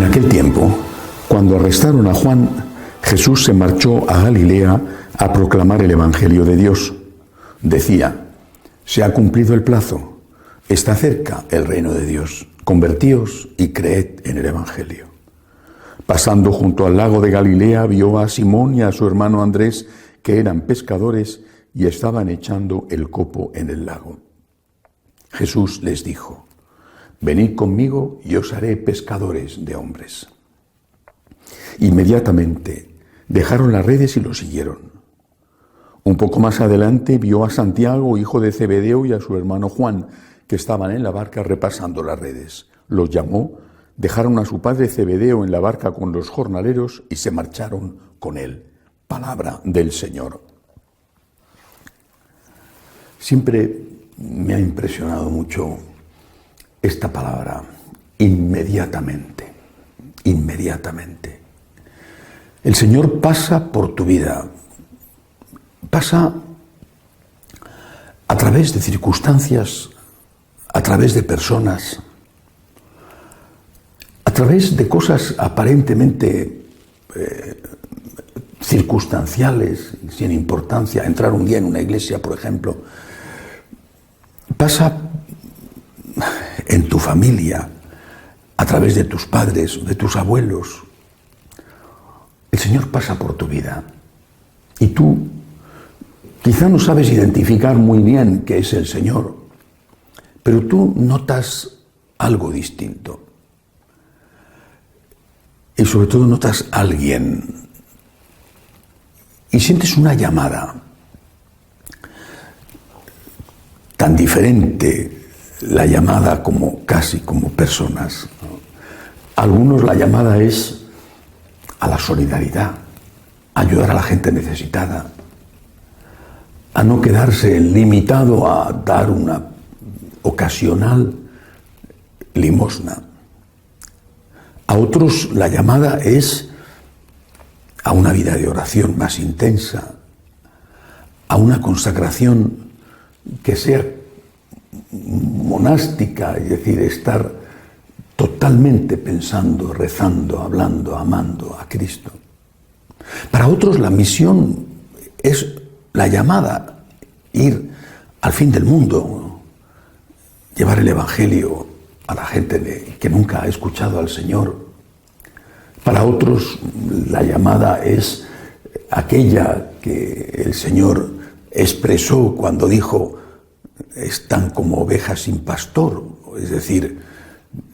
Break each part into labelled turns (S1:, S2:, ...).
S1: En aquel tiempo, cuando arrestaron a Juan, Jesús se marchó a Galilea a proclamar el Evangelio de Dios. Decía: se ha cumplido el plazo, está cerca el reino de Dios, convertíos y creed en el Evangelio. Pasando junto al lago de Galilea, vio a Simón y a su hermano Andrés, que eran pescadores y estaban echando el copo en el lago. Jesús les dijo: venid conmigo y os haré pescadores de hombres. Inmediatamente dejaron las redes y lo siguieron. Un poco más adelante vio a Santiago, hijo de Zebedeo, y a su hermano Juan, que estaban en la barca repasando las redes. Los llamó, dejaron a su padre Zebedeo en la barca con los jornaleros y se marcharon con él. Palabra del Señor. Siempre me ha impresionado mucho esta palabra, inmediatamente, inmediatamente. El Señor pasa por tu vida, pasa a través de circunstancias, a través de personas, a través de cosas aparentemente circunstanciales, sin importancia. Entrar un día en una iglesia, por ejemplo, pasa en tu familia, a través de tus padres, de tus abuelos. El Señor pasa por tu vida y tú quizá no sabes identificar muy bien qué es el Señor, pero tú notas algo distinto. Y sobre todo notas a alguien y sientes una llamada tan diferente, la llamada como casi como personas. Algunos la llamada es a la solidaridad, a ayudar a la gente necesitada, a no quedarse limitado a dar una ocasional limosna. A otros la llamada es a una vida de oración más intensa, a una consagración que sea monástica, es decir, estar totalmente pensando, rezando, hablando, amando a Cristo. Para otros la misión es la llamada, ir al fin del mundo, llevar el Evangelio a la gente que nunca ha escuchado al Señor. Para otros la llamada es aquella que el Señor expresó cuando dijo: están como ovejas sin pastor, es decir,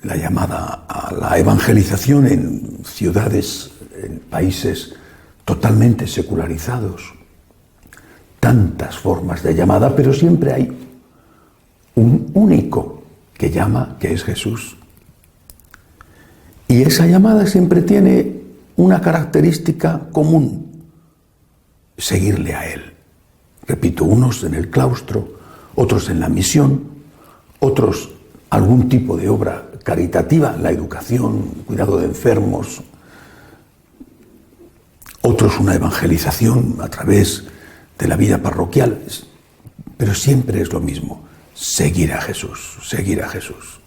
S1: la llamada a la evangelización en ciudades, en países totalmente secularizados. Tantas formas de llamada, pero siempre hay un único que llama, que es Jesús. Y esa llamada siempre tiene una característica común: seguirle a Él. Repito, unos en el claustro, otros en la misión, otros algún tipo de obra caritativa, la educación, cuidado de enfermos, otros una evangelización a través de la vida parroquial, pero siempre es lo mismo: seguir a Jesús, seguir a Jesús.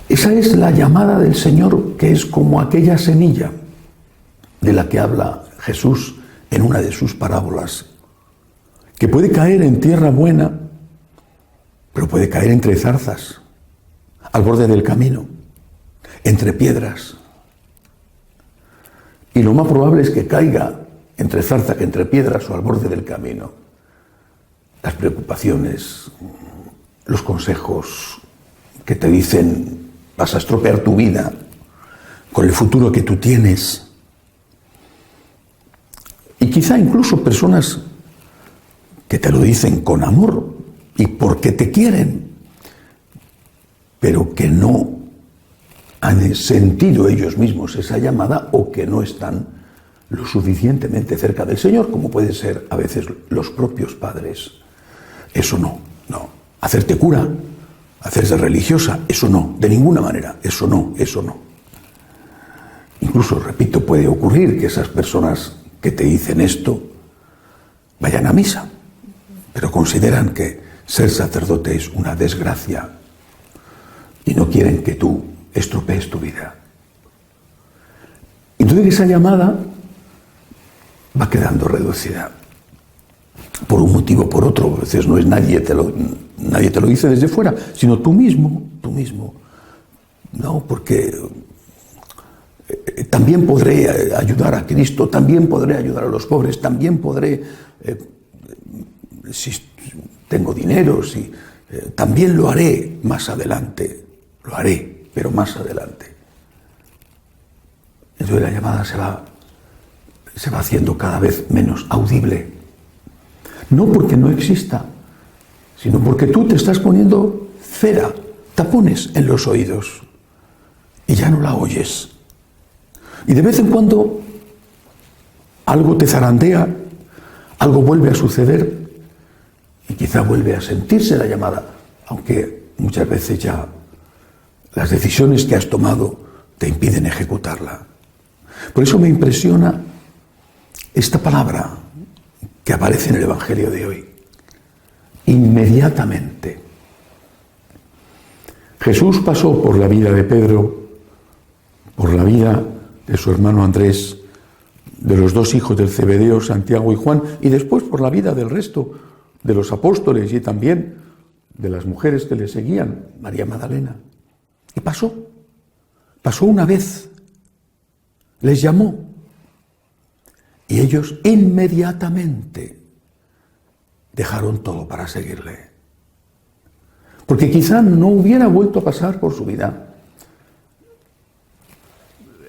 S1: Esa es la llamada del Señor, que es como aquella semilla de la que habla Jesús en una de sus parábolas, que puede caer en tierra buena, pero puede caer entre zarzas, al borde del camino, entre piedras. Y lo más probable es que caiga entre zarzas que entre piedras o al borde del camino. Las preocupaciones, los consejos que te dicen: vas a estropear tu vida con el futuro que tú tienes. Y quizá incluso personas que te lo dicen con amor y porque te quieren, pero que no han sentido ellos mismos esa llamada o que no están lo suficientemente cerca del Señor, como pueden ser a veces los propios padres. Eso no. Hacerte cura, hacerse religiosa, eso no, de ninguna manera, eso no. Incluso, repito, puede ocurrir que esas personas que te dicen esto vayan a misa, pero consideran que ser sacerdote es una desgracia y no quieren que tú estropees tu vida. Entonces esa llamada va quedando reducida. Por un motivo o por otro. A veces no es nadie te lo dice desde fuera, sino tú mismo. No, porque también podré ayudar a Cristo, también podré ayudar a los pobres, también podré, si tengo dinero, también lo haré más adelante. Lo haré, pero más adelante. Entonces la llamada se va haciendo cada vez menos audible. No porque no exista, sino porque tú te estás poniendo cera, tapones en los oídos y ya no la oyes. Y de vez en cuando algo te zarandea, algo vuelve a suceder y quizá vuelve a sentirse la llamada, aunque muchas veces ya las decisiones que has tomado te impiden ejecutarla. Por eso me impresiona esta palabra que aparece en el Evangelio de hoy. Inmediatamente. Jesús pasó por la vida de Pedro, por la vida de su hermano Andrés, de los dos hijos del Zebedeo, Santiago y Juan, y después por la vida del resto de los apóstoles y también de las mujeres que le seguían, María Magdalena. Y pasó una vez, les llamó, y ellos inmediatamente dejaron todo para seguirle. Porque quizá no hubiera vuelto a pasar por su vida.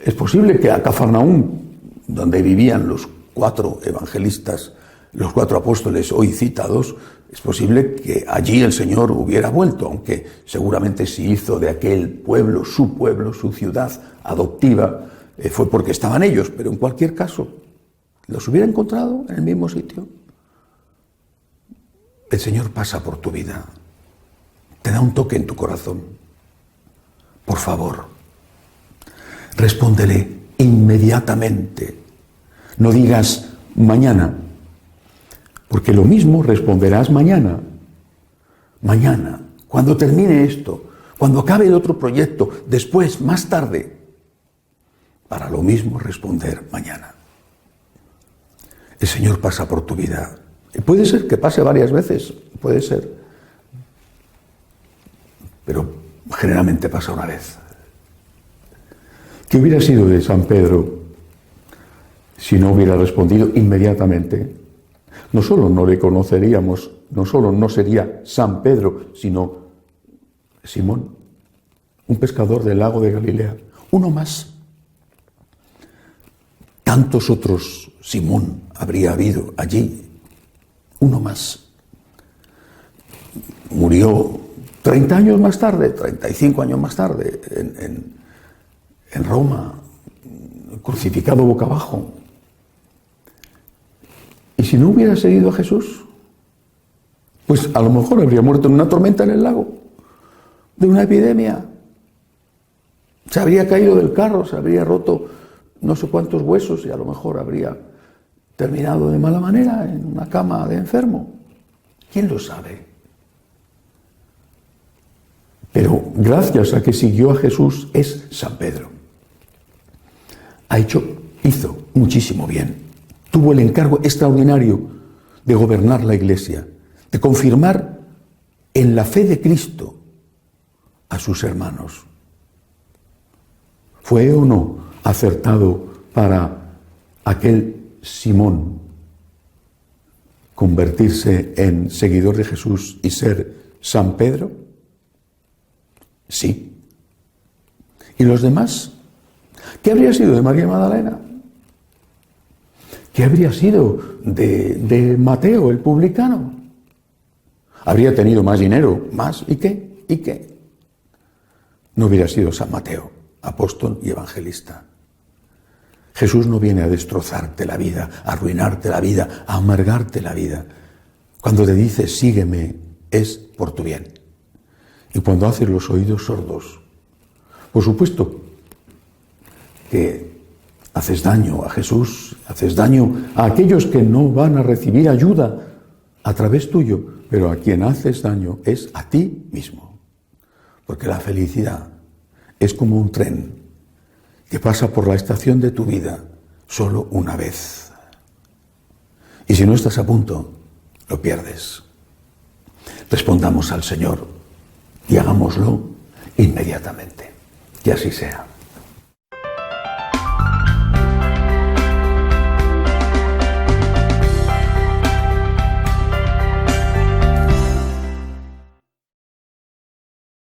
S1: Es posible que a Cafarnaúm, donde vivían los 4 evangelistas, los 4 apóstoles hoy citados, es posible que allí el Señor hubiera vuelto, aunque seguramente si hizo de aquel pueblo, su ciudad adoptiva, fue porque estaban ellos, pero en cualquier caso, ¿los hubiera encontrado en el mismo sitio? El Señor pasa por tu vida, te da un toque en tu corazón. Por favor, respóndele inmediatamente. No digas mañana, porque lo mismo responderás mañana. Mañana, cuando termine esto, cuando acabe el otro proyecto, después, más tarde, para lo mismo responder mañana. El Señor pasa por tu vida. Y puede ser que pase varias veces, puede ser. Pero generalmente pasa una vez. ¿Qué hubiera sido de San Pedro si no hubiera respondido inmediatamente? No solo no le conoceríamos, no solo no sería San Pedro, sino Simón, un pescador del lago de Galilea, uno más. Tantos otros Simón habría habido allí, uno más. Murió 30 años más tarde, 35 años más tarde, en Roma, crucificado boca abajo. ¿Y si no hubiera seguido a Jesús? Pues a lo mejor habría muerto en una tormenta en el lago, de una epidemia. Se habría caído del carro, se habría roto no sé cuántos huesos y a lo mejor habría terminado de mala manera en una cama de enfermo. ¿Quién lo sabe? Pero gracias a que siguió a Jesús es San Pedro. Hizo muchísimo bien. Tuvo el encargo extraordinario de gobernar la Iglesia, de confirmar en la fe de Cristo a sus hermanos. ¿Fue o no acertado para aquel Simón convertirse en seguidor de Jesús y ser San Pedro? Sí. ¿Y los demás? ¿Qué habría sido de María Magdalena? ¿Qué habría sido de Mateo, el publicano? Habría tenido más dinero, más, ¿y qué? ¿Y qué? No hubiera sido San Mateo, apóstol y evangelista. Jesús no viene a destrozarte la vida, a arruinarte la vida, a amargarte la vida. Cuando te dice sígueme, es por tu bien. Y cuando haces los oídos sordos, por supuesto que haces daño a Jesús, haces daño a aquellos que no van a recibir ayuda a través tuyo, pero a quien haces daño es a ti mismo. Porque la felicidad es como un tren que pasa por la estación de tu vida solo una vez. Y si no estás a punto, lo pierdes. Respondamos al Señor y hagámoslo inmediatamente. Que así sea.